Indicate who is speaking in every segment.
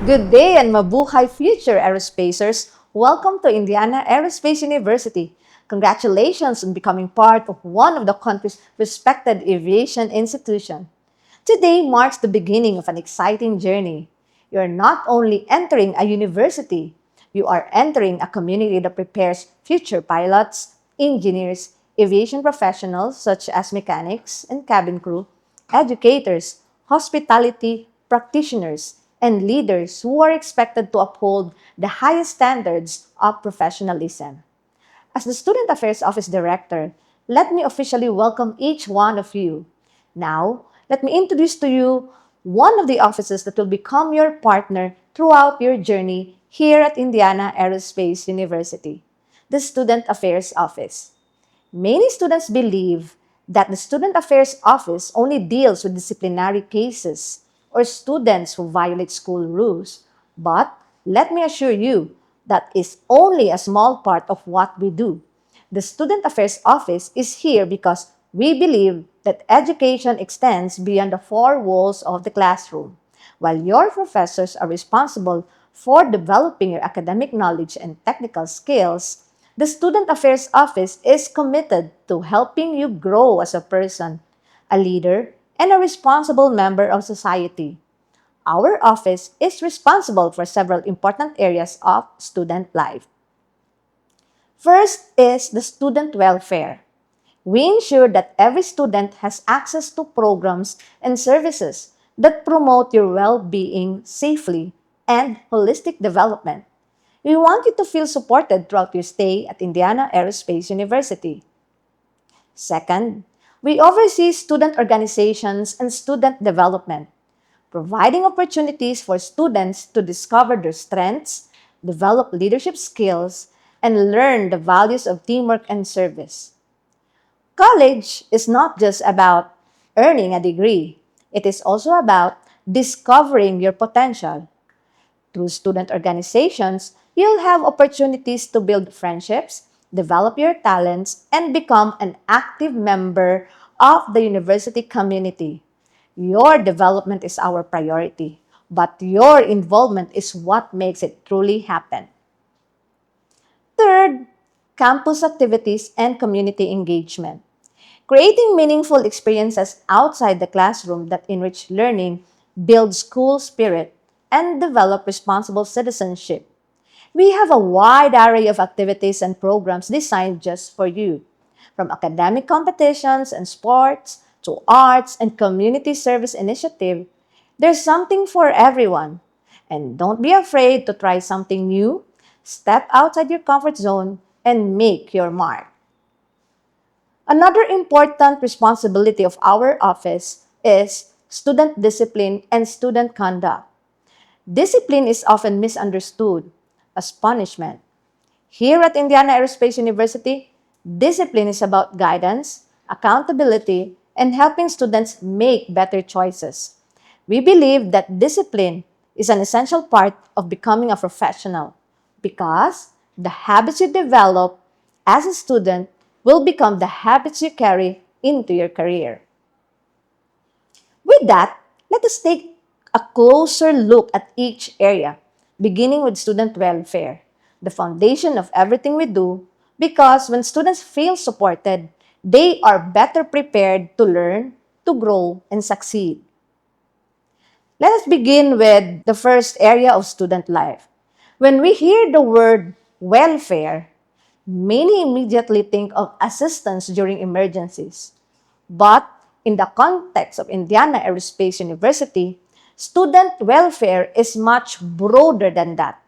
Speaker 1: Good day and mabuhay future aerospacers. Welcome to Indiana Aerospace University. Congratulations on becoming part of one of the country's respected aviation institution. Today marks the beginning of an exciting journey. You are not only entering a university, you are entering a community that prepares future pilots, engineers, aviation professionals such as mechanics and cabin crew, educators, hospitality practitioners, and leaders who are expected to uphold the highest standards of professionalism. As the Student Affairs Office Director, let me officially welcome each one of you. Now, let me introduce to you one of the offices that will become your partner throughout your journey here at Indiana Aerospace University, the Student Affairs Office. Many students believe that the Student Affairs Office only deals with disciplinary cases or students who violate school rules. But let me assure you that is only a small part of what we do. The Student Affairs Office is here because we believe that education extends beyond the four walls of the classroom. While your professors are responsible for developing your academic knowledge and technical skills, the Student Affairs Office is committed to helping you grow as a person, a leader, and a responsible member of society. Our office is responsible for several important areas of student life. First is the student welfare. We ensure that every student has access to programs and services that promote your well-being safely and holistic development. We want you to feel supported throughout your stay at Indiana Aerospace University. Second, we oversee student organizations and student development, providing opportunities for students to discover their strengths, develop leadership skills, and learn the values of teamwork and service. College is not just about earning a degree, it is also about discovering your potential. Through student organizations, you'll have opportunities to build friendships, develop your talents, and become an active member of the university community. Your development is our priority, but your involvement is what makes it truly happen. Third, campus activities and community engagement. Creating meaningful experiences outside the classroom that enrich learning, build school spirit, and develop responsible citizenship. We have a wide array of activities and programs designed just for you, from academic competitions and sports to arts and community service initiative. There's something for everyone. And don't be afraid to try something new, step outside your comfort zone, and make your mark. Another important responsibility of our office is student discipline and student conduct. Discipline is often misunderstood as punishment. Here at Indiana Aerospace University, discipline is about guidance, accountability, and helping students make better choices. We believe that discipline is an essential part of becoming a professional because the habits you develop as a student will become the habits you carry into your career. With that, let us take a closer look at each area, beginning with student welfare, the foundation of everything we do, because when students feel supported, they are better prepared to learn, to grow, and succeed. Let us begin with the first area of student life. When we hear the word welfare, many immediately think of assistance during emergencies. But in the context of Indiana Aerospace University, student welfare is much broader than that.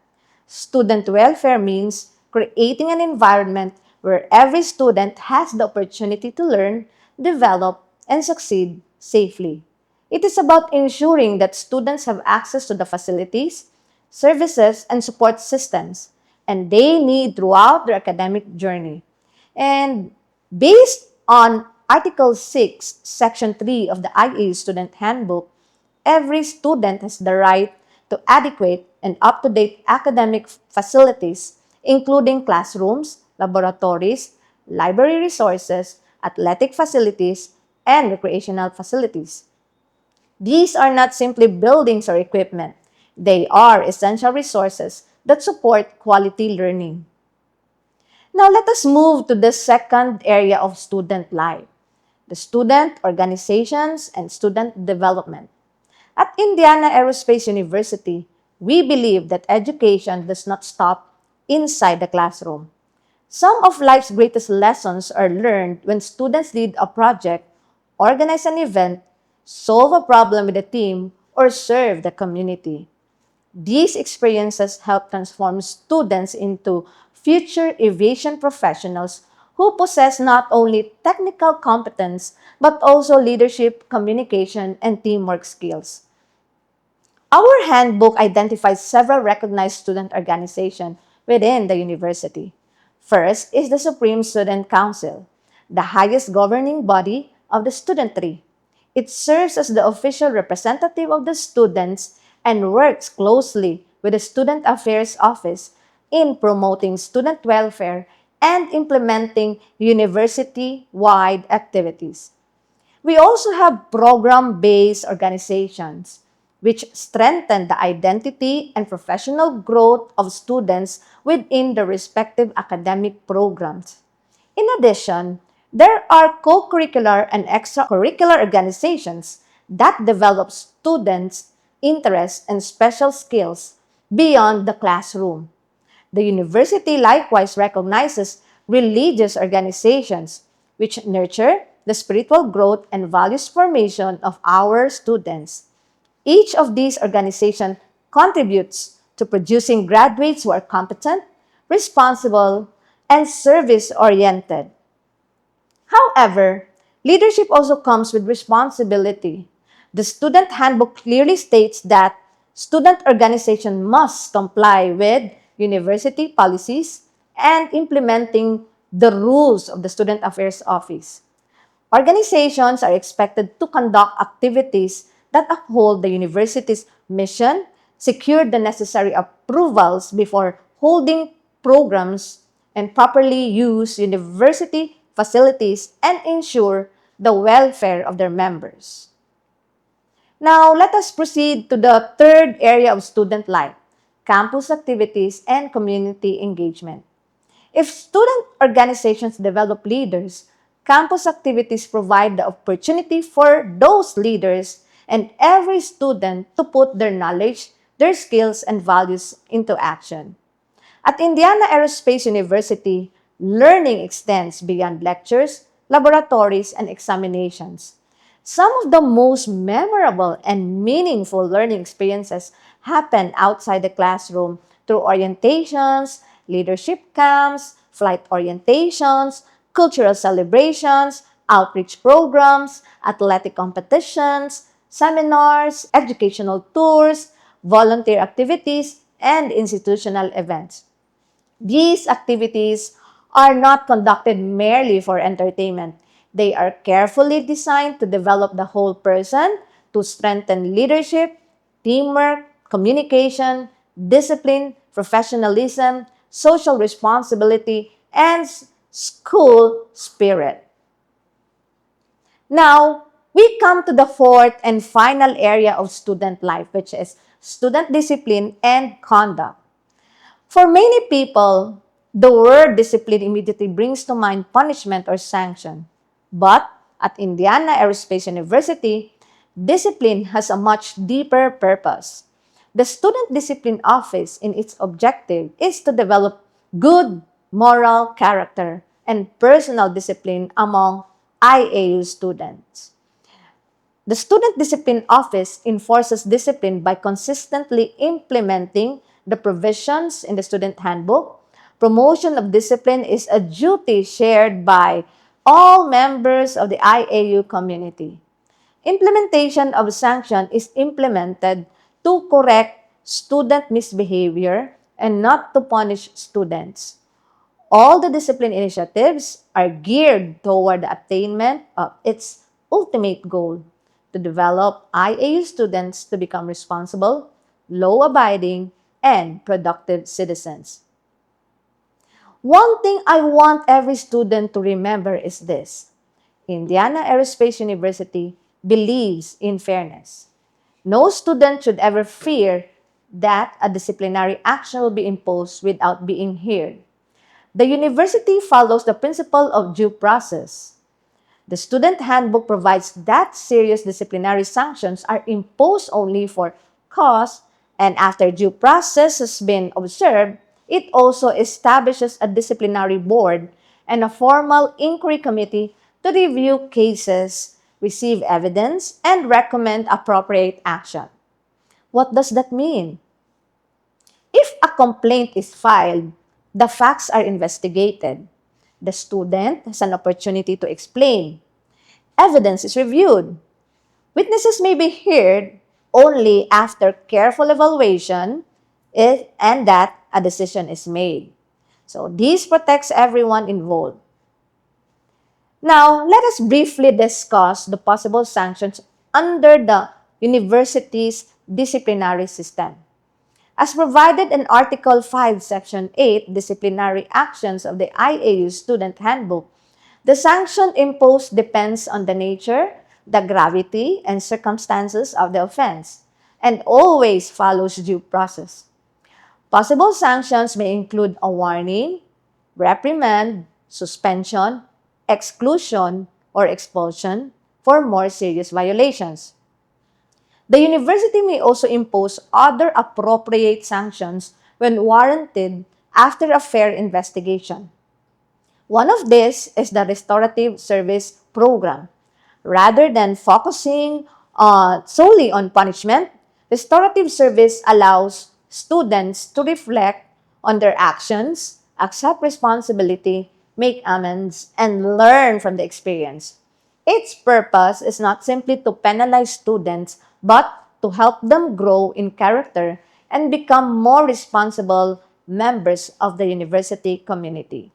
Speaker 1: Student welfare means creating an environment where every student has the opportunity to learn, develop, and succeed safely. It is about ensuring that students have access to the facilities, services, and support systems, and they need throughout their academic journey. And based on Article 6, Section 3 of the IA Student Handbook, every student has the right to adequate and up-to-date academic facilities, including classrooms, laboratories, library resources, athletic facilities, and recreational facilities. These are not simply buildings or equipment. They are essential resources that support quality learning. Now let us move to the second area of student life, the student organizations and student development. At Indiana Aerospace University, we believe that education does not stop inside the classroom. Some of life's greatest lessons are learned when students lead a project, organize an event, solve a problem with a team, or serve the community. These experiences help transform students into future aviation professionals who possess not only technical competence but also leadership, communication, and teamwork skills. Our handbook identifies several recognized student organizations within the university. First is the Supreme Student Council, the highest governing body of the studentry. It serves as the official representative of the students and works closely with the Student Affairs Office in promoting student welfare and implementing university-wide activities. We also have program-based organizations which strengthen the identity and professional growth of students within the respective academic programs. In addition, there are co-curricular and extracurricular organizations that develop students' interests and special skills beyond the classroom. The university likewise recognizes religious organizations which nurture the spiritual growth and values formation of our students. Each of these organizations contributes to producing graduates who are competent, responsible, and service oriented. However, leadership also comes with responsibility. The student handbook clearly states that student organization must comply with university policies and implementing the rules of the Student Affairs Office. Organizations are expected to conduct activities that uphold the university's mission, secure the necessary approvals before holding programs, and properly use university facilities and ensure the welfare of their members. Now, let us proceed to the third area of student life, campus activities and community engagement. If student organizations develop leaders, campus activities provide the opportunity for those leaders and every student to put their knowledge, their skills, and values into action. At Indiana Aerospace University, learning extends beyond lectures, laboratories, and examinations. Some of the most memorable and meaningful learning experiences happen outside the classroom through orientations, leadership camps, flight orientations, cultural celebrations, outreach programs, athletic competitions, seminars, educational tours, volunteer activities, and institutional events. These activities are not conducted merely for entertainment. They are carefully designed to develop the whole person, to strengthen leadership, teamwork, communication, discipline, professionalism, social responsibility, and school spirit. Now, we come to the fourth and final area of student life, which is student discipline and conduct. For many people, the word discipline immediately brings to mind punishment or sanction. But at Indiana Aerospace University, discipline has a much deeper purpose. The Student Discipline Office, in its objective, is to develop good moral character and personal discipline among IAU students. The Student Discipline Office enforces discipline by consistently implementing the provisions in the student handbook. Promotion of discipline is a duty shared by all members of the IAU community. Implementation of sanction is implemented to correct student misbehavior and not to punish students. All the discipline initiatives are geared toward the attainment of its ultimate goal to develop IAU students to become responsible, law abiding, and productive citizens. One thing I want every student to remember is this: Indiana Aerospace University believes in fairness. No student should ever fear that a disciplinary action will be imposed without being heard. The university follows the principle of due process. The student handbook provides that serious disciplinary sanctions are imposed only for cause, and after due process has been observed, it also establishes a disciplinary board and a formal inquiry committee to review cases, receive evidence, and recommend appropriate action. What does that mean? If a complaint is filed, the facts are investigated. The student has an opportunity to explain. Evidence is reviewed. Witnesses may be heard only after careful evaluation and that a decision is made. So this protects everyone involved. Now, let us briefly discuss the possible sanctions under the university's disciplinary system. As provided in Article 5, Section 8, Disciplinary Actions of the IAU Student Handbook, the sanction imposed depends on the nature, the gravity, and circumstances of the offense, and always follows due process. Possible sanctions may include a warning, reprimand, suspension, exclusion, or expulsion for more serious violations. The university may also impose other appropriate sanctions when warranted after a fair investigation. One of these is the restorative service program. Rather than focusing solely on punishment, restorative service allows students to reflect on their actions, accept responsibility, make amends, and learn from the experience. Its purpose is not simply to penalize students, but to help them grow in character and become more responsible members of the university community.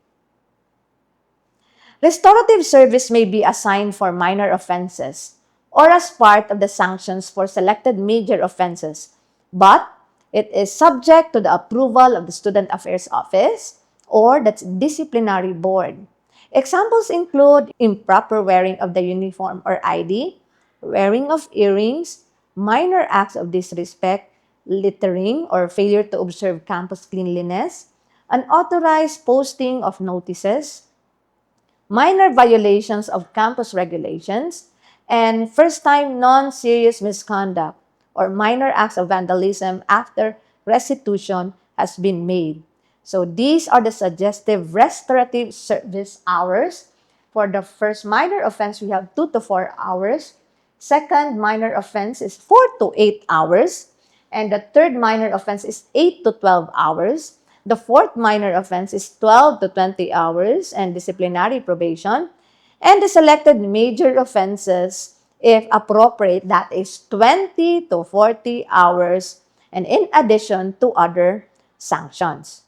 Speaker 1: Restorative service may be assigned for minor offenses or as part of the sanctions for selected major offenses, but it is subject to the approval of the Student Affairs Office or the disciplinary board. Examples include improper wearing of the uniform or ID, wearing of earrings, minor acts of disrespect, littering or failure to observe campus cleanliness, unauthorized posting of notices, minor violations of campus regulations, and first-time non-serious misconduct or minor acts of vandalism after restitution has been made. So these are the suggestive restorative service hours. For the first minor offense, we have 2 to 4 hours. Second minor offense is 4 to 8 hours. And the third minor offense is 8 to 12 hours. The fourth minor offense is 12 to 20 hours and disciplinary probation. And the selected major offenses, if appropriate, that is 20 to 40 hours, and in addition to other sanctions.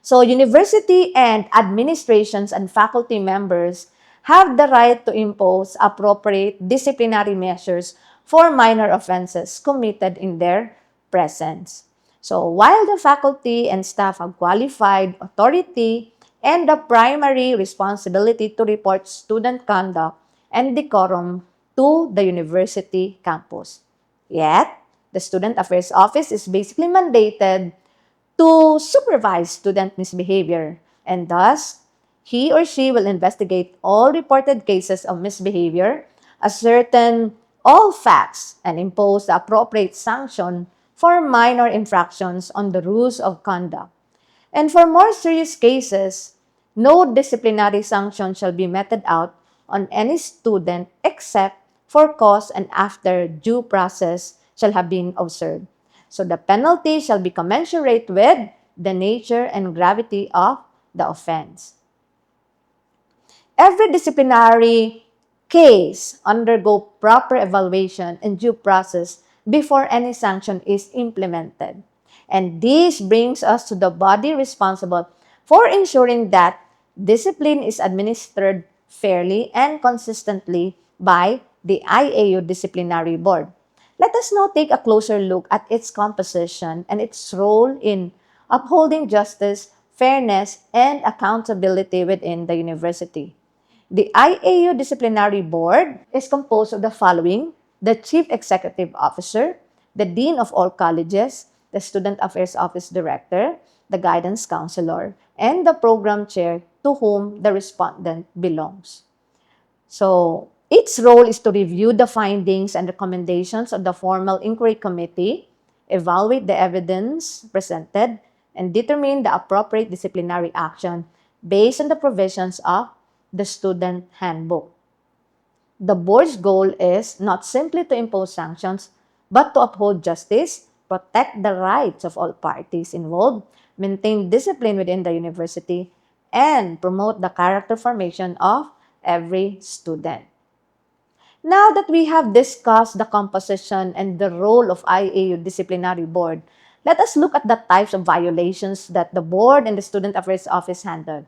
Speaker 1: So university and administrations and faculty members have the right to impose appropriate disciplinary measures for minor offenses committed in their presence. So while the faculty and staff have qualified authority and the primary responsibility to report student conduct and decorum to the university campus. Yet, the Student Affairs Office is basically mandated to supervise student misbehavior, and thus, he or she will investigate all reported cases of misbehavior, ascertain all facts, and impose the appropriate sanction for minor infractions on the rules of conduct. And for more serious cases, no disciplinary sanction shall be meted out on any student except for cause and after due process shall have been observed. So the penalty shall be commensurate with the nature and gravity of the offense. Every disciplinary case undergo proper evaluation and due process before any sanction is implemented. And this brings us to the body responsible for ensuring that discipline is administered fairly and consistently by the IAU Disciplinary Board. Let us now take a closer look at its composition and its role in upholding justice, fairness, and accountability within the university. The IAU Disciplinary Board is composed of the following: the Chief Executive Officer, the Dean of all colleges, the Student Affairs Office Director, the Guidance Counselor, and the Program Chair to whom the respondent belongs. So, its role is to review the findings and recommendations of the formal inquiry committee, evaluate the evidence presented, and determine the appropriate disciplinary action based on the provisions of the student handbook. The board's goal is not simply to impose sanctions, but to uphold justice, protect the rights of all parties involved, maintain discipline within the university, and promote the character formation of every student. Now that we have discussed the composition and the role of IAU Disciplinary Board, let us look at the types of violations that the board and the Student Affairs Office handled.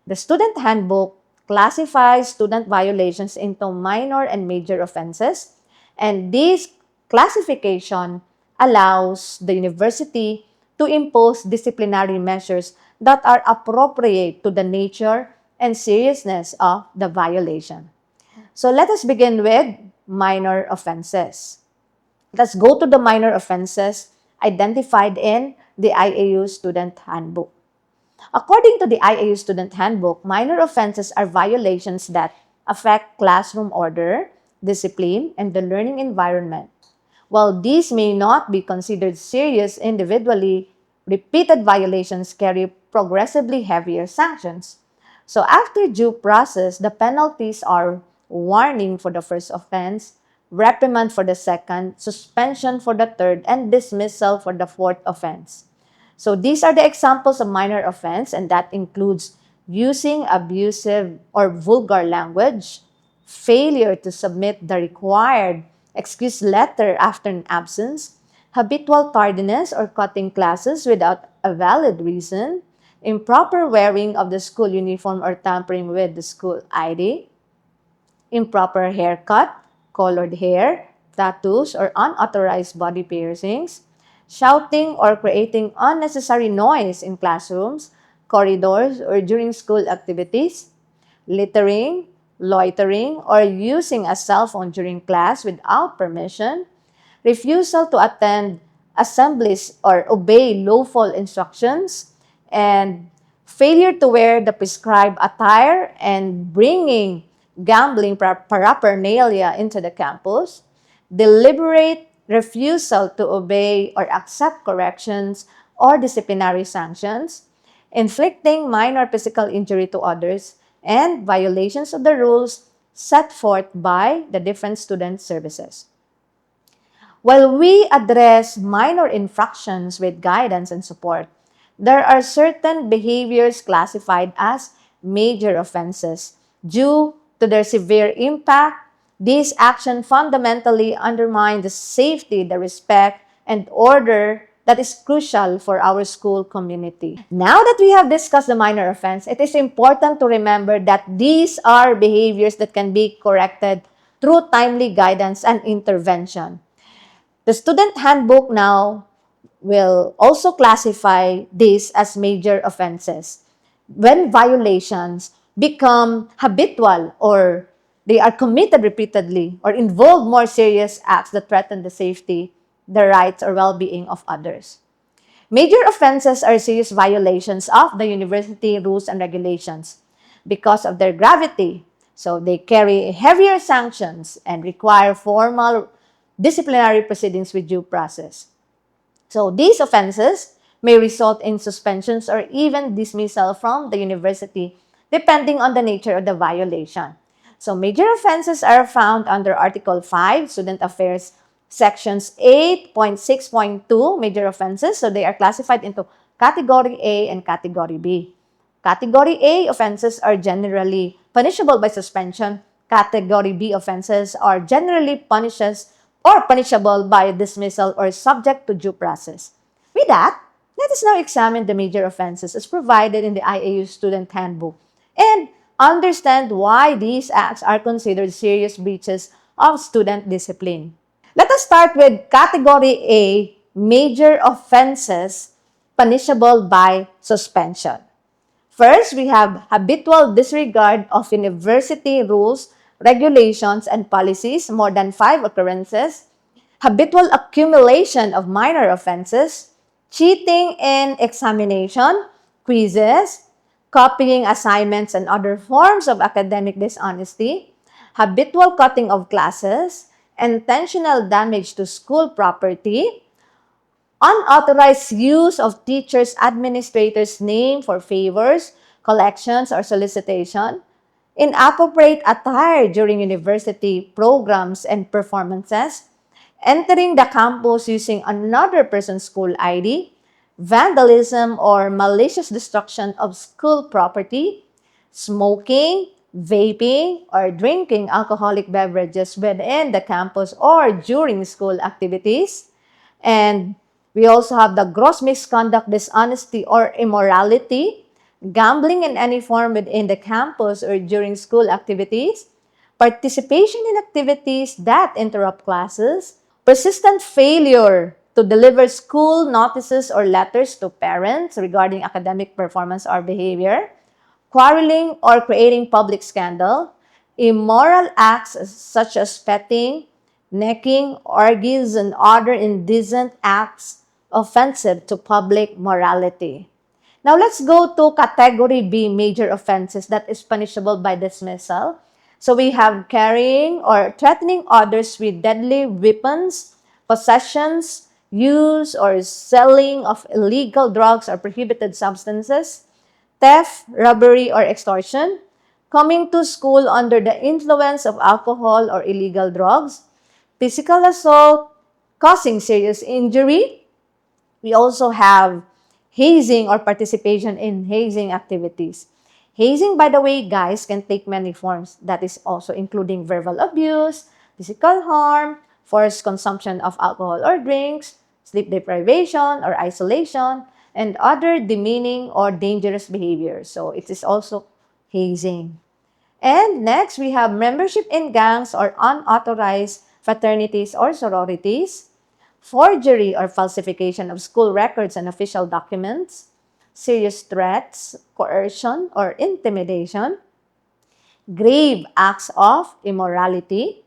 Speaker 1: The Student Handbook classifies student violations into minor and major offenses, and this classification allows the university to impose disciplinary measures that are appropriate to the nature and seriousness of the violation. So let us begin with minor offenses. Let's go to the minor offenses identified in the IAU Student Handbook. According to the IAU Student Handbook, minor offenses are violations that affect classroom order, discipline, and the learning environment. While these may not be considered serious individually, repeated violations carry progressively heavier sanctions. So after due process, the penalties are warning for the first offense, reprimand for the second, suspension for the third, and dismissal for the fourth offense. So these are the examples of minor offense, and that includes using abusive or vulgar language, failure to submit the required excuse letter after an absence, habitual tardiness or cutting classes without a valid reason, improper wearing of the school uniform or tampering with the school ID, improper haircut, colored hair, tattoos, or unauthorized body piercings, shouting or creating unnecessary noise in classrooms, corridors, or during school activities, littering, loitering, or using a cell phone during class without permission, refusal to attend assemblies or obey lawful instructions, and failure to wear the prescribed attire and bringing gambling paraphernalia into the campus, deliberate refusal to obey or accept corrections or disciplinary sanctions, inflicting minor physical injury to others, and violations of the rules set forth by the different student services. While we address minor infractions with guidance and support, there are certain behaviors classified as major offenses. Due to their severe impact, these actions fundamentally undermine the safety, the respect, and order that is crucial for our school community. Now that we have discussed the minor offense, it is important to remember that these are behaviors that can be corrected through timely guidance and intervention. The student handbook now will also classify these as major offenses. When violations become habitual or they are committed repeatedly or involve more serious acts that threaten the safety, the rights, or well-being of others. Major offenses are serious violations of the university rules and regulations because of their gravity. So they carry heavier sanctions and require formal disciplinary proceedings with due process. So these offenses may result in suspensions or even dismissal from the university depending on the nature of the violation. So major offenses are found under Article 5, Student Affairs, Sections 8.6.2, major offenses. So they are classified into Category A and Category B. Category A offenses are generally punishable by suspension. Category B offenses are generally punishable by dismissal or subject to due process. With that, let us now examine the major offenses as provided in the IAU Student Handbook and understand why these acts are considered serious breaches of student discipline. Let us start with Category A, major offenses punishable by suspension. First, we have habitual disregard of university rules, regulations, and policies, more than 5 occurrences, habitual accumulation of minor offenses, cheating in examination, quizzes, copying assignments, and other forms of academic dishonesty, habitual cutting of classes, intentional damage to school property, unauthorized use of teachers' administrators' name for favors, collections, or solicitation, inappropriate attire during university programs and performances, entering the campus using another person's school ID, vandalism or malicious destruction of school property, smoking, vaping, or drinking alcoholic beverages within the campus or during school activities. And we also have the gross misconduct, dishonesty, or immorality, gambling in any form within the campus or during school activities, participation in activities that interrupt classes, persistent failure to deliver school notices or letters to parents regarding academic performance or behavior, quarreling or creating public scandal, immoral acts such as petting, necking, orgies, and other indecent acts offensive to public morality. Now let's go to category B, major offenses that is punishable by dismissal. So we have carrying or threatening others with deadly weapons, possessions, use or selling of illegal drugs or prohibited substances, theft, robbery, or extortion, coming to school under the influence of alcohol or illegal drugs, physical assault, causing serious injury. We also have hazing or participation in hazing activities. Hazing, by the way, guys, can take many forms. That is also including verbal abuse, physical harm, forced consumption of alcohol or drinks, sleep deprivation or isolation, and other demeaning or dangerous behavior. So it is also hazing. And next, we have membership in gangs or unauthorized fraternities or sororities, forgery or falsification of school records and official documents, serious threats, coercion or intimidation, grave acts of immorality,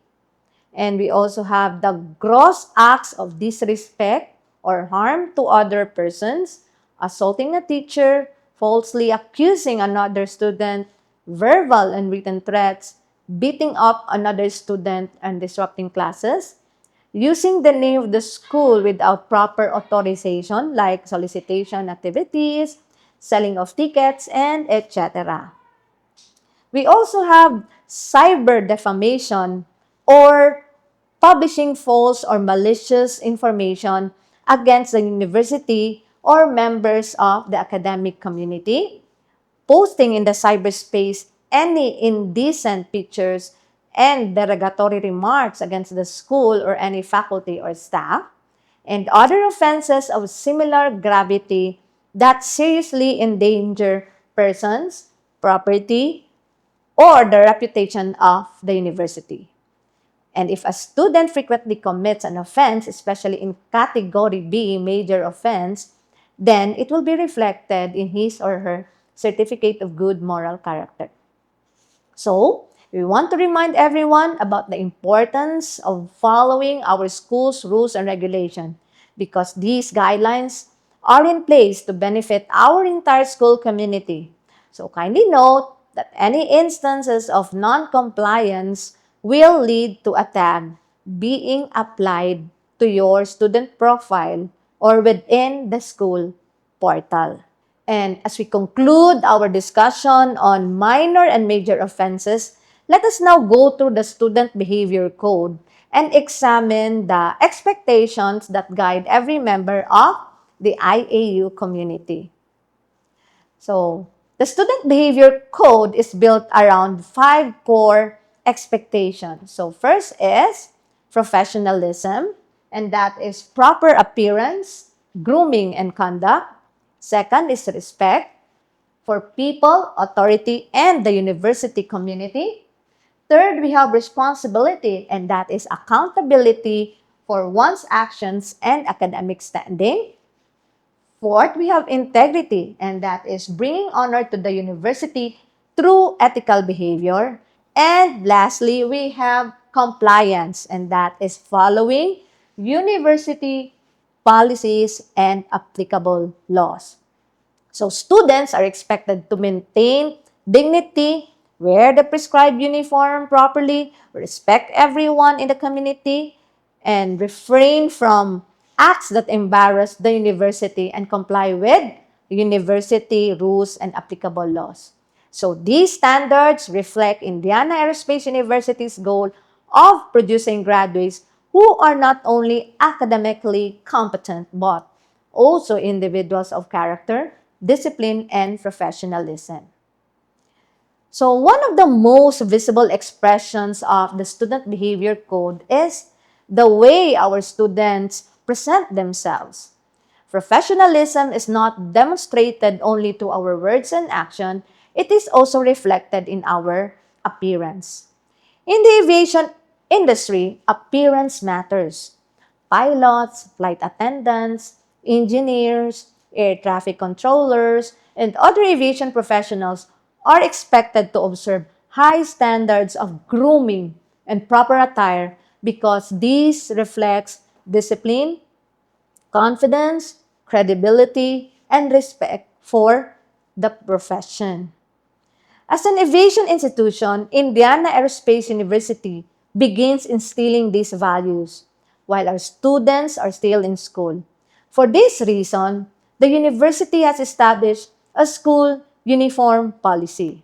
Speaker 1: and we also have the gross acts of disrespect or harm to other persons, assaulting a teacher, falsely accusing another student, verbal and written threats, beating up another student and disrupting classes, using the name of the school without proper authorization like solicitation activities, selling of tickets, and etc. We also have cyber defamation or publishing false or malicious information against the university or members of the academic community, posting in the cyberspace any indecent pictures and derogatory remarks against the school or any faculty or staff, and other offenses of similar gravity that seriously endanger persons, property, or the reputation of the university. And if a student frequently commits an offense, especially in category B, major offense, then it will be reflected in his or her certificate of good moral character. So, we want to remind everyone about the importance of following our school's rules and regulation because these guidelines are in place to benefit our entire school community. So, kindly note that any instances of non-compliance will lead to a tag being applied to your student profile or within the school portal. And as we conclude our discussion on minor and major offenses, let us now go through the Student Behavior Code and examine the expectations that guide every member of the IAU community. So, the Student Behavior Code is built around 5 core expectations. So, first is professionalism, and that is proper appearance, grooming, and conduct. Second is respect for people, authority, and the university community. Third, we have responsibility, and that is accountability for one's actions and academic standing. Fourth, we have integrity, and that is bringing honor to the university through ethical behavior. And lastly, we have compliance, and that is following university policies, and applicable laws. So students are expected to maintain dignity, wear the prescribed uniform properly, respect everyone in the community, and refrain from acts that embarrass the university and comply with university rules and applicable laws. So these standards reflect Indiana Aerospace University's goal of producing graduates who are not only academically competent but also individuals of character, discipline, and professionalism. So one of the most visible expressions of the student behavior code is the way our students present themselves. Professionalism is not demonstrated only to our words and action, it is also reflected in our appearance. In the aviation industry, appearance matters. Pilots, flight attendants, engineers, air traffic controllers, and other aviation professionals are expected to observe high standards of grooming and proper attire because this reflects discipline, confidence, credibility, and respect for the profession. As an aviation institution, Indiana Aerospace University begins instilling these values while our students are still in school. For this reason, the university has established a school uniform policy.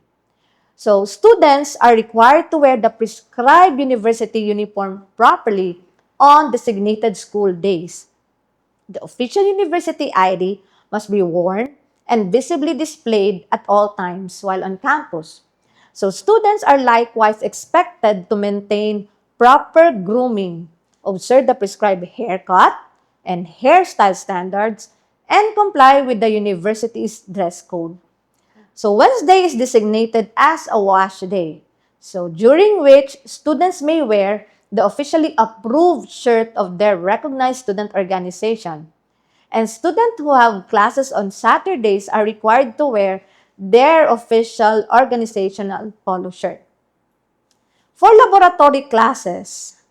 Speaker 1: So, students are required to wear the prescribed university uniform properly on designated school days. The official university ID must be worn and visibly displayed at all times while on campus. So students are likewise expected to maintain proper grooming, observe the prescribed haircut and hairstyle standards, and comply with the university's dress code. So Wednesday is designated as a wash day, so during which students may wear the officially approved shirt of their recognized student organization. And students who have classes on Saturdays are required to wear their official organizational polo shirt. For laboratory classes,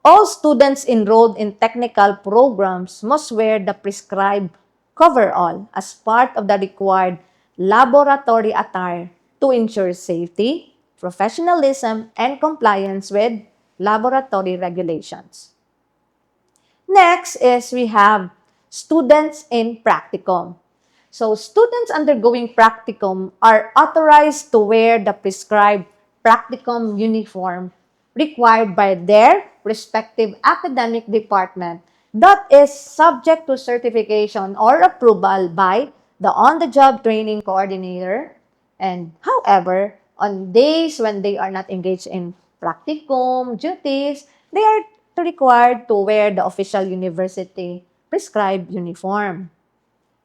Speaker 1: all students enrolled in technical programs must wear the prescribed coverall as part of the required laboratory attire to ensure safety, professionalism, and compliance with laboratory regulations. Next is we have students in practicum. So students undergoing practicum are authorized to wear the prescribed practicum uniform required by their respective academic department that is subject to certification or approval by the on-the-job training coordinator. And however, on days when they are not engaged in practicum duties, they are required to wear the official university prescribed uniform.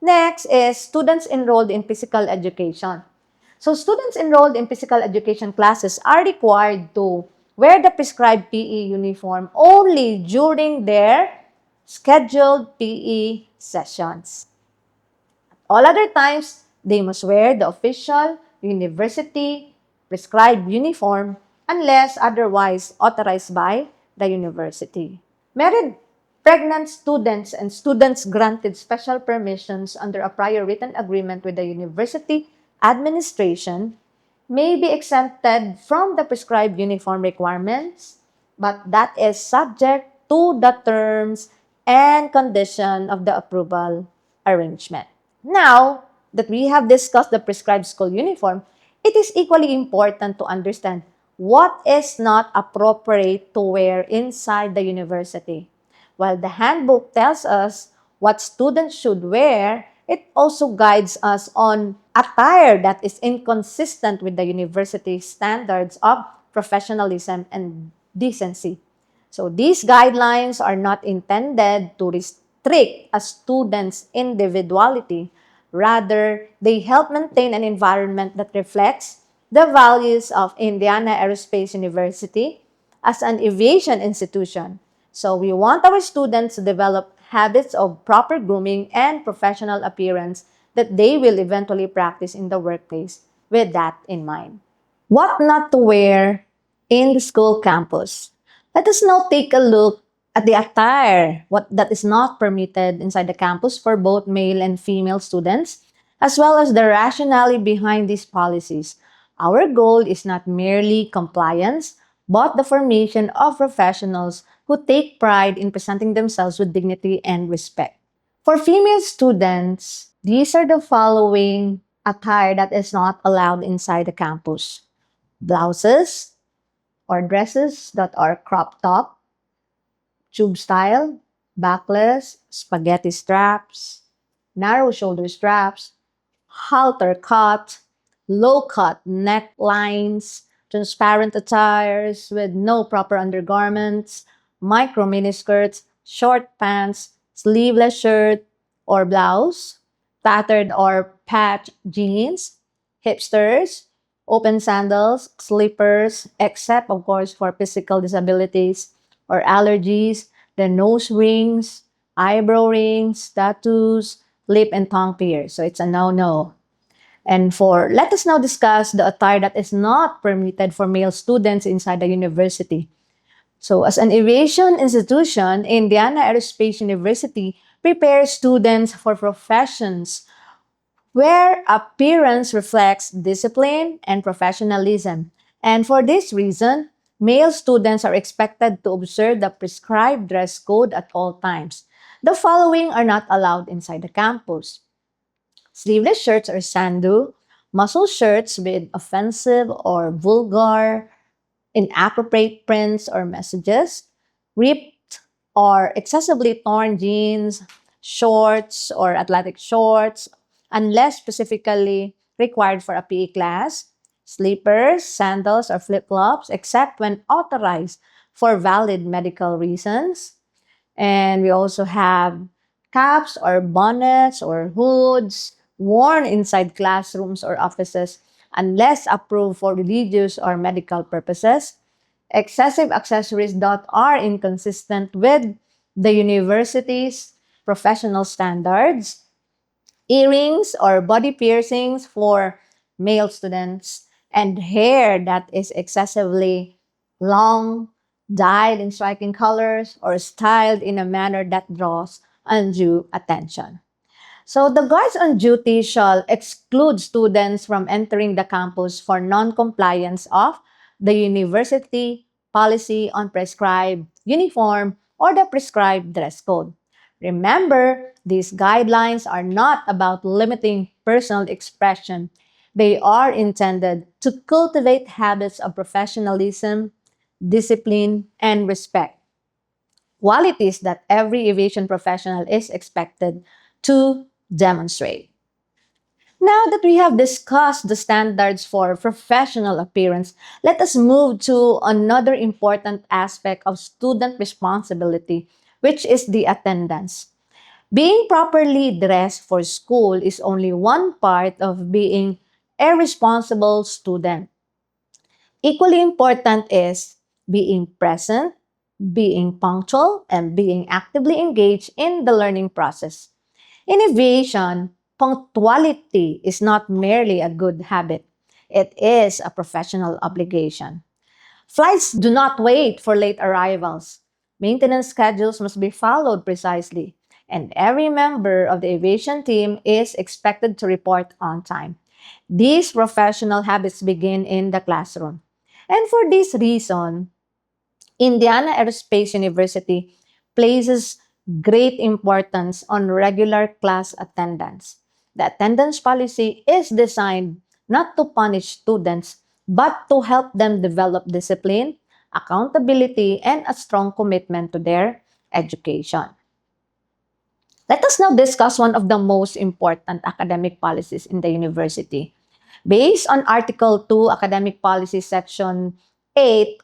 Speaker 1: Next is students enrolled in physical education. So students enrolled in physical education classes are required to wear the prescribed PE uniform only during their scheduled PE sessions. All other times, they must wear the official university prescribed uniform unless otherwise authorized by the university. Married pregnant students and students granted special permissions under a prior written agreement with the university administration may be exempted from the prescribed uniform requirements, but that is subject to the terms and condition of the approval arrangement. Now that we have discussed the prescribed school uniform, it is equally important to understand what is not appropriate to wear inside the university. While the handbook tells us what students should wear, it also guides us on attire that is inconsistent with the university standards of professionalism and decency. So these guidelines are not intended to restrict a student's individuality. Rather, they help maintain an environment that reflects the values of Indiana Aerospace University as an aviation institution. So we want our students to develop habits of proper grooming and professional appearance that they will eventually practice in the workplace with that in mind. What not to wear in the school campus? Let us now take a look at the attire, what that is not permitted inside the campus for both male and female students, as well as the rationale behind these policies. Our goal is not merely compliance, but the formation of professionals who take pride in presenting themselves with dignity and respect. For female students, these are the following attire that is not allowed inside the campus: blouses or dresses that are crop top, tube style, backless, spaghetti straps, narrow shoulder straps, halter cut, low cut necklines, transparent attires with no proper undergarments, micro miniskirts, short pants, sleeveless shirt or blouse, tattered or patch jeans, hipsters, open sandals, slippers, except of course for physical disabilities or allergies, the nose rings, eyebrow rings, tattoos, lip and tongue pierce. So it's a no-no. And let us now discuss the attire that is not permitted for male students inside the university. So as an aviation institution, Indiana Aerospace University prepares students for professions where appearance reflects discipline and professionalism. And for this reason, male students are expected to observe the prescribed dress code at all times. The following are not allowed inside the campus: sleeveless shirts or sandu, muscle shirts with offensive or vulgar, inappropriate prints or messages, ripped or excessively torn jeans, shorts or athletic shorts, unless specifically required for a PE class, slippers, sandals, or flip flops, except when authorized for valid medical reasons. And we also have caps or bonnets or hoods worn inside classrooms or offices unless approved for religious or medical purposes. Excessive accessories that are inconsistent with the university's professional standards, earrings or body piercings for male students, and hair that is excessively long, dyed in striking colors, or styled in a manner that draws undue attention. So the guards on duty shall exclude students from entering the campus for non-compliance of the university policy on prescribed uniform or the prescribed dress code. Remember, these guidelines are not about limiting personal expression. They are intended to cultivate habits of professionalism, discipline, and respect, qualities that every aviation professional is expected to demonstrate. Now that we have discussed the standards for professional appearance, let us move to another important aspect of student responsibility, which is the attendance. Being properly dressed for school is only one part of being a responsible student. Equally important is being present, being punctual, and being actively engaged in the learning process. In aviation, punctuality is not merely a good habit, it is a professional obligation. Flights do not wait for late arrivals. Maintenance schedules must be followed precisely, and every member of the aviation team is expected to report on time. These professional habits begin in the classroom. And for this reason, Indiana Aerospace University places great importance on regular class attendance. The attendance policy is designed not to punish students, but to help them develop discipline, accountability, and a strong commitment to their education. Let us now discuss one of the most important academic policies in the university. Based on Article 2, Academic Policy Section 8,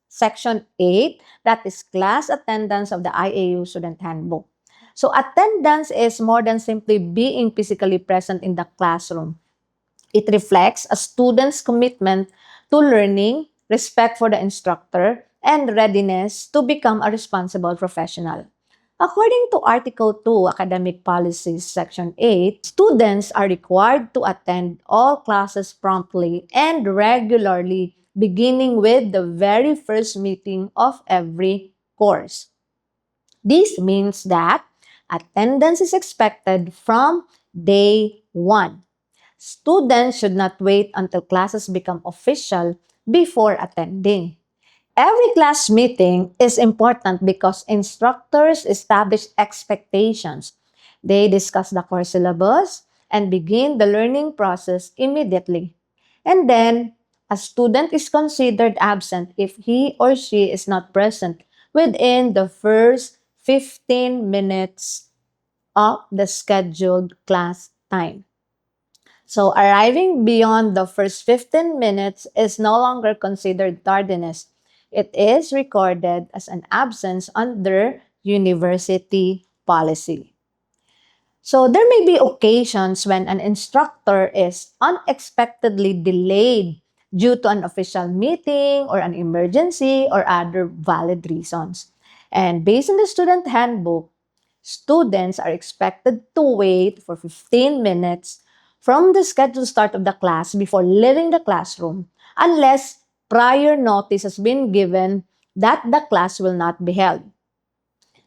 Speaker 1: Section 8, that is class attendance of the IAU Student Handbook. So attendance is more than simply being physically present in the classroom. It reflects a student's commitment to learning, respect for the instructor, and readiness to become a responsible professional. According to Article 2, Academic Policies, Section 8, students are required to attend all classes promptly and regularly, beginning with the very first meeting of every course. This means that attendance is expected from day one. Students should not wait until classes become official before attending. Every class meeting is important because instructors establish expectations. They discuss the course syllabus and begin the learning process immediately. And then, a student is considered absent if he or she is not present within the first 15 minutes of the scheduled class time. So, arriving beyond the first 15 minutes is no longer considered tardiness. It is recorded as an absence under university policy. So, there may be occasions when an instructor is unexpectedly delayed due to an official meeting or an emergency or other valid reasons. And based on the student handbook, students are expected to wait for 15 minutes from the scheduled start of the class before leaving the classroom unless prior notice has been given that the class will not be held.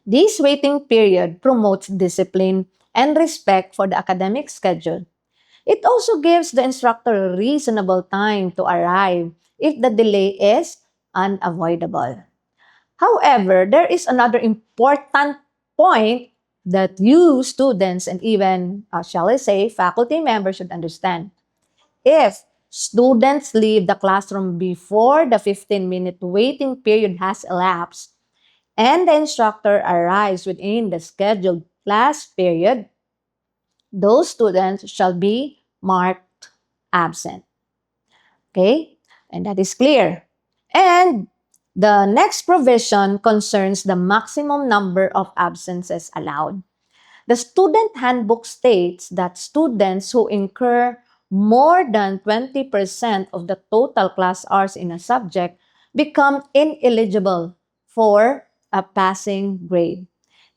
Speaker 1: This waiting period promotes discipline and respect for the academic schedule. It also gives the instructor a reasonable time to arrive if the delay is unavoidable. However, there is another important point that you students and even, shall I say, faculty members should understand. If students leave the classroom before the 15-minute waiting period has elapsed and the instructor arrives within the scheduled class period, those students shall be marked absent. Okay? And that is clear. And the next provision concerns the maximum number of absences allowed. The student handbook states that students who incur more than 20% of the total class hours in a subject become ineligible for a passing grade.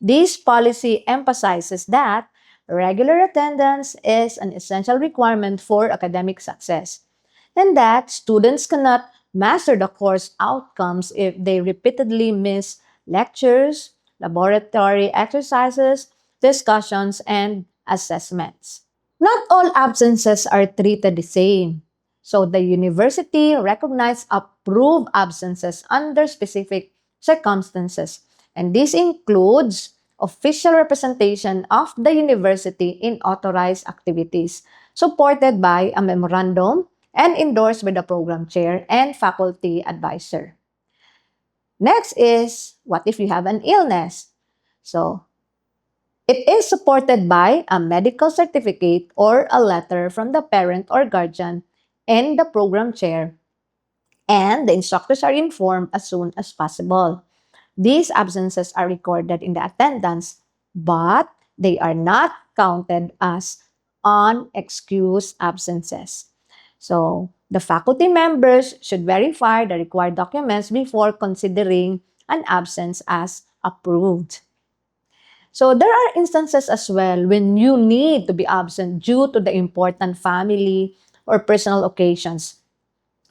Speaker 1: This policy emphasizes that regular attendance is an essential requirement for academic success and that students cannot master the course outcomes if they repeatedly miss lectures, laboratory exercises, discussions, and assessments. Not all absences are treated the same. So the university recognizes approved absences under specific circumstances. And this includes official representation of the university in authorized activities, supported by a memorandum and endorsed by the program chair and faculty advisor. Next is, what if you have an illness? So, it is supported by a medical certificate or a letter from the parent or guardian and the program chair, and the instructors are informed as soon as possible. These absences are recorded in the attendance, but they are not counted as unexcused absences. So, the faculty members should verify the required documents before considering an absence as approved. So there are instances as well when you need to be absent due to the important family or personal occasions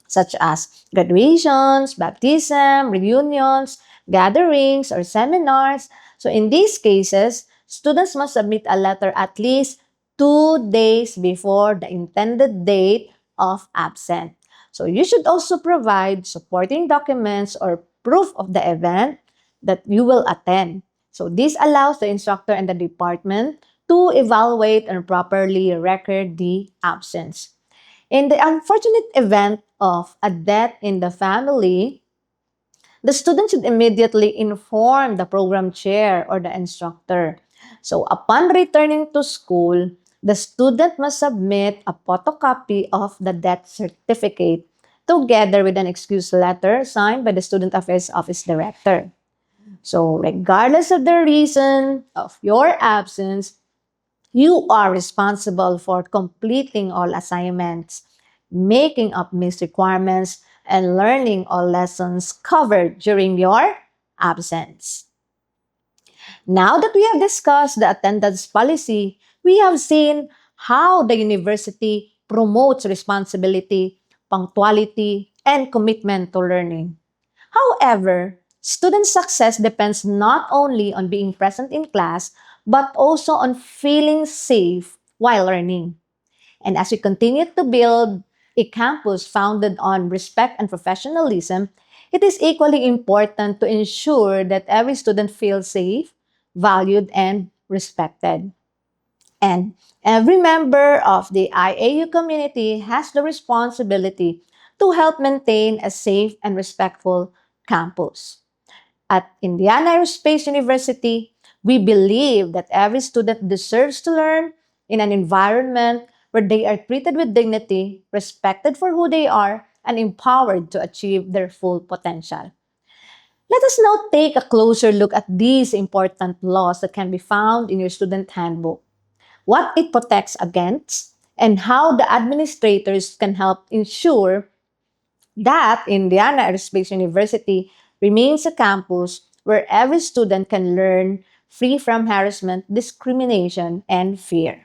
Speaker 1: such as graduations, baptism, reunions, gatherings, or seminars. So in these cases, students must submit a letter at least 2 days before the intended date of absent. So you should also provide supporting documents or proof of the event that you will attend. So this allows the instructor and the department to evaluate and properly record the absence. In the unfortunate event of a death in the family, the student should immediately inform the program chair or the instructor. So upon returning to school, the student must submit a photocopy of the death certificate together with an excuse letter signed by the Student Affairs Office Director. So regardless of the reason of your absence, you are responsible for completing all assignments, making up missed requirements, and learning all lessons covered during your absence. Now that we have discussed the attendance policy, we have seen how the university promotes responsibility, punctuality, and commitment to learning. However, Student success depends not only on being present in class, but also on feeling safe while learning. And as we continue to build a campus founded on respect and professionalism, it is equally important to ensure that every student feels safe, valued, and respected. And every member of the IAU community has the responsibility to help maintain a safe and respectful campus. At Indiana Aerospace University, we believe that every student deserves to learn in an environment where they are treated with dignity, respected for who they are, and empowered to achieve their full potential. Let us now take a closer look at these important laws that can be found in your student handbook, what it protects against, and how the administrators can help ensure that Indiana Aerospace University remains a campus where every student can learn free from harassment, discrimination, and fear.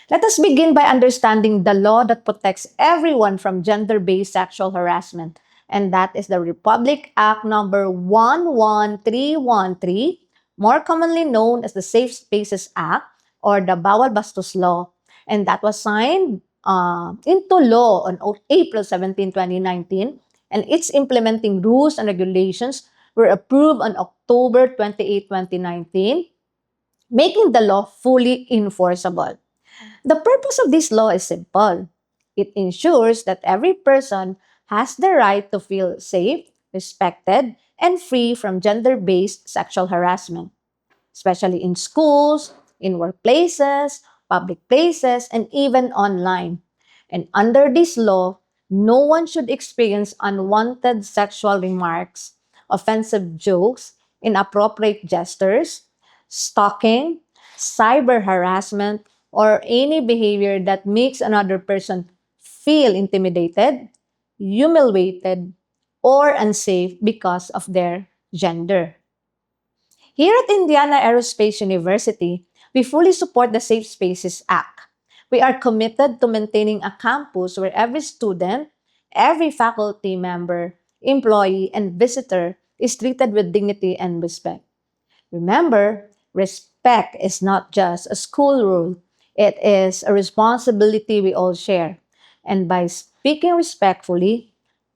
Speaker 1: Let us begin by understanding the law that protects everyone from gender based sexual harassment, and that is the Republic Act number 11313, more commonly known as the Safe Spaces Act or the Bawal Bastos Law, and that was signed into law on April 17, 2019, and its implementing rules and regulations were approved on October 28, 2019, making the law fully enforceable. The purpose of this law is simple. It ensures that every person has the right to feel safe, respected, and free from gender based sexual harassment, especially in schools, in workplaces, public places, and even online. And under this law, no one should experience unwanted sexual remarks, offensive jokes, inappropriate gestures, stalking, cyber harassment, or any behavior that makes another person feel intimidated, humiliated, or unsafe because of their gender. Here at Indiana Aerospace University, we fully support the Safe Spaces Act. We are committed to maintaining a campus where every student, every faculty member, employee, and visitor is treated with dignity and respect. Remember, respect is not just a school rule, it is a responsibility we all share. And by speaking respectfully,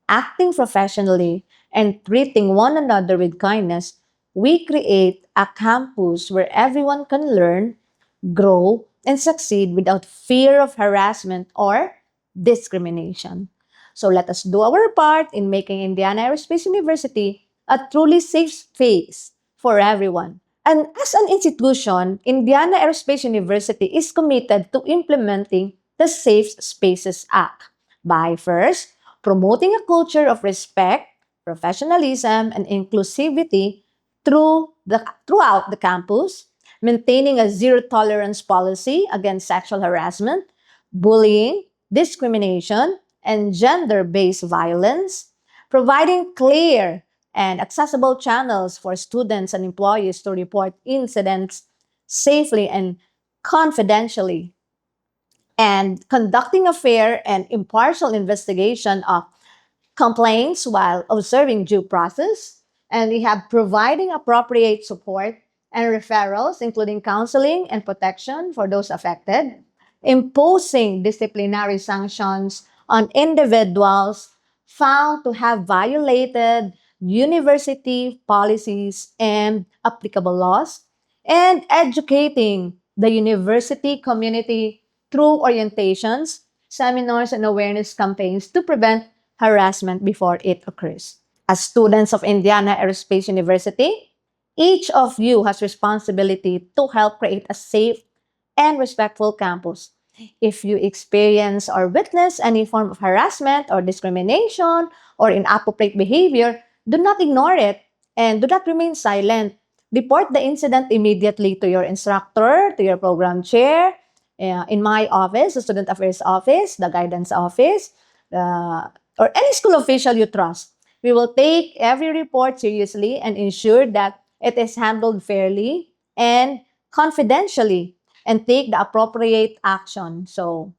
Speaker 1: acting professionally, and treating one another with kindness, we create a campus where everyone can learn, grow, and succeed without fear of harassment or discrimination. So let us do our part in making Indiana Aerospace University a truly safe space for everyone. And as an institution, Indiana Aerospace University is committed to implementing the Safe Spaces Act by first promoting a culture of respect, professionalism, and inclusivity throughout the campus, maintaining a zero tolerance policy against sexual harassment, bullying, discrimination, and gender based violence, providing clear and accessible channels for students and employees to report incidents safely and confidentially, and conducting a fair and impartial investigation of complaints while observing due process. And we have providing appropriate support and referrals, including counseling and protection for those affected, imposing disciplinary sanctions on individuals found to have violated university policies and applicable laws, and educating the university community through orientations, seminars, and awareness campaigns to prevent harassment before it occurs. As students of Indiana Aerospace University, each of you has responsibility to help create a safe and respectful campus. If you experience or witness any form of harassment or discrimination or inappropriate behavior, do not ignore it and do not remain silent. Report the incident immediately to your instructor, to your program chair, in my office, the student affairs office, the guidance office, or any school official you trust. We will take every report seriously and ensure that it is handled fairly and confidentially and take the appropriate action. So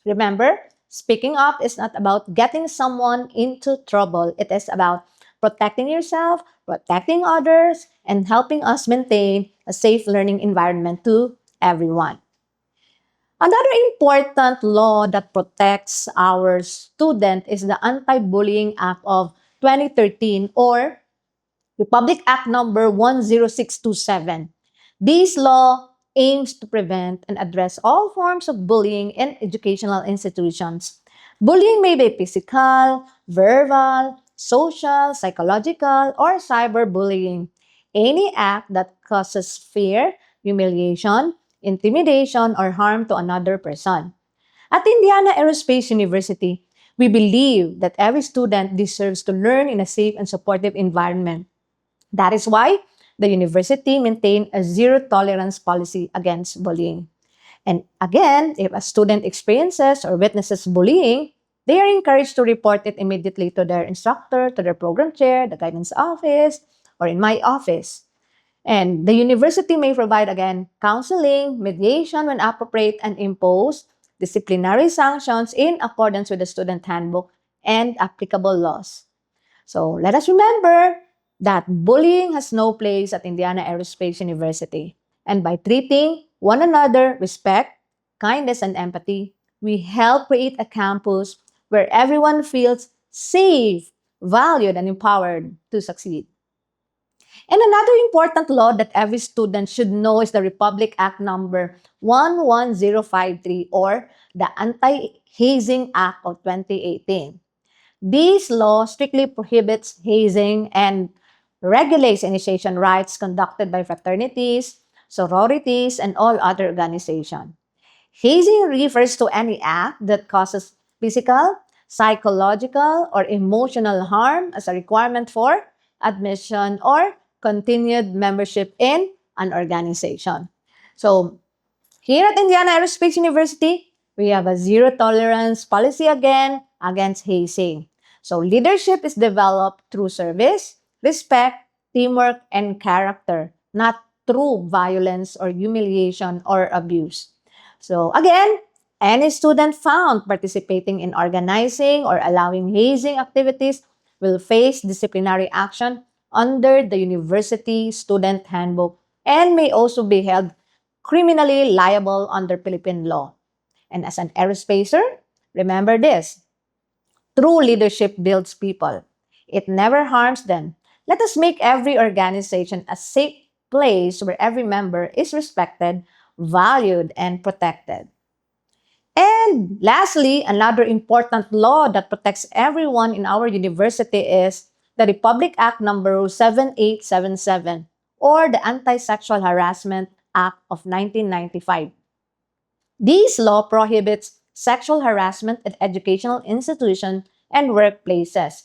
Speaker 1: remember, speaking up is not about getting someone into trouble. It is about protecting yourself, protecting others, and helping us maintain a safe learning environment to everyone. Another important law that protects our student is the Anti-Bullying Act of 2013 or Republic Act number 10627. This law aims to prevent and address all forms of bullying in educational institutions. Bullying may be physical, verbal, social, psychological, or cyberbullying. Any act that causes fear, humiliation, intimidation, or harm to another person. At Indiana Aerospace University, we believe that every student deserves to learn in a safe and supportive environment. That is why the university maintained a zero tolerance policy against bullying. And again, if a student experiences or witnesses bullying, they are encouraged to report it immediately to their instructor, to their program chair, the guidance office, or in my office. And the university may provide again counseling, mediation when appropriate, and impose disciplinary sanctions in accordance with the student handbook and applicable laws. So let us remember that bullying has no place at Indiana Aerospace University. And by treating one another respect, kindness, and empathy, we help create a campus where everyone feels safe, valued, and empowered to succeed. And another important law that every student should know is the Republic Act number 11053 or the Anti-Hazing Act of 2018. This law strictly prohibits hazing and regulates initiation rites conducted by fraternities, sororities, and all other organizations. Hazing refers to any act that causes physical, psychological, or emotional harm as a requirement for admission or continued membership in an organization. So, here at Indiana Aerospace University, we have a zero tolerance policy again against hazing. So leadership is developed through service, respect, teamwork, and character, not through violence or humiliation or abuse. So again, any student found participating in organizing or allowing hazing activities will face disciplinary action under the University Student Handbook and may also be held criminally liable under Philippine law. And as an aerospacer, remember this: true leadership builds people. It never harms them. Let us make every organization a safe place where every member is respected, valued, and protected. And lastly, another important law that protects everyone in our university is the Republic Act number 7877 or the Anti-Sexual Harassment Act of 1995. This law prohibits sexual harassment at educational institutions and workplaces.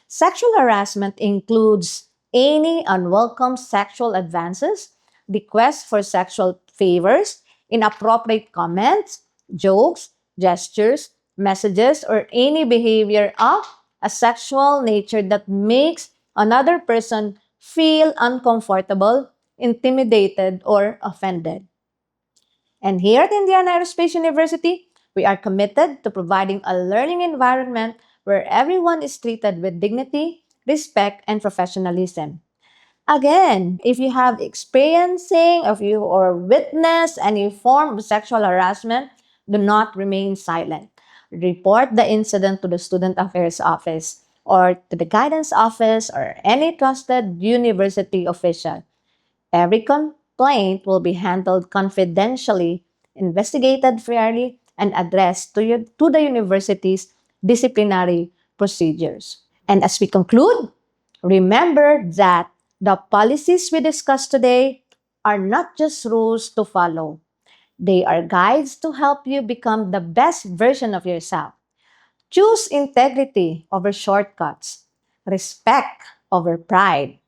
Speaker 1: Sexual harassment includes any unwelcome sexual advances, requests for sexual favors, inappropriate comments, jokes, gestures, messages, or any behavior of a sexual nature that makes another person feel uncomfortable, intimidated, or offended. And here at Indiana Aerospace University, we are committed to providing a learning environment where everyone is treated with dignity, respect, and professionalism. Again, if you have experiencing of you or witness any form of sexual harassment, do not remain silent. Report the incident to the Student Affairs Office or to the Guidance Office or any trusted university official. Every complaint will be handled confidentially, investigated fairly, and addressed to the university's disciplinary procedures. And as we conclude, remember that the policies we discussed today are not just rules to follow. They are guides to help you become the best version of yourself. Choose integrity over shortcuts, respect over pride,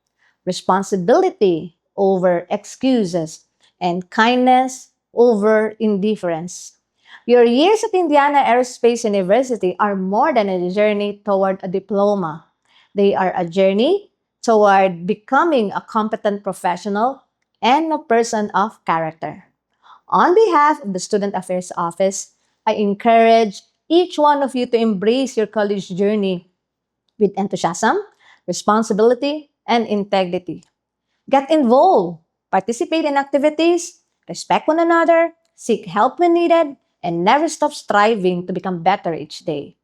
Speaker 1: responsibility over excuses, and kindness over indifference. Your years at Indiana Aerospace University are more than a journey toward a diploma. They are a journey toward becoming a competent professional and a person of character. On behalf of the Student Affairs Office, I encourage each one of you to embrace your college journey with enthusiasm, responsibility, and integrity. Get involved, participate in activities, respect one another, seek help when needed, and never stop striving to become better each day.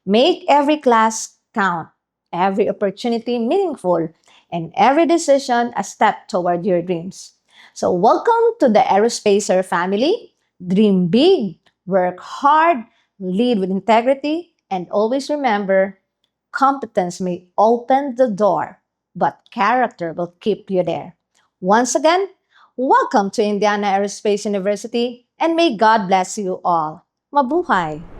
Speaker 1: Make every class count, every opportunity meaningful, and every decision a step toward your dreams. So, welcome to the Aerospacer family. Dream big, work hard, lead with integrity, and always remember competence may open the door, but character will keep you there. Once again, welcome to Indiana Aerospace University, and may God bless you all. Mabuhay!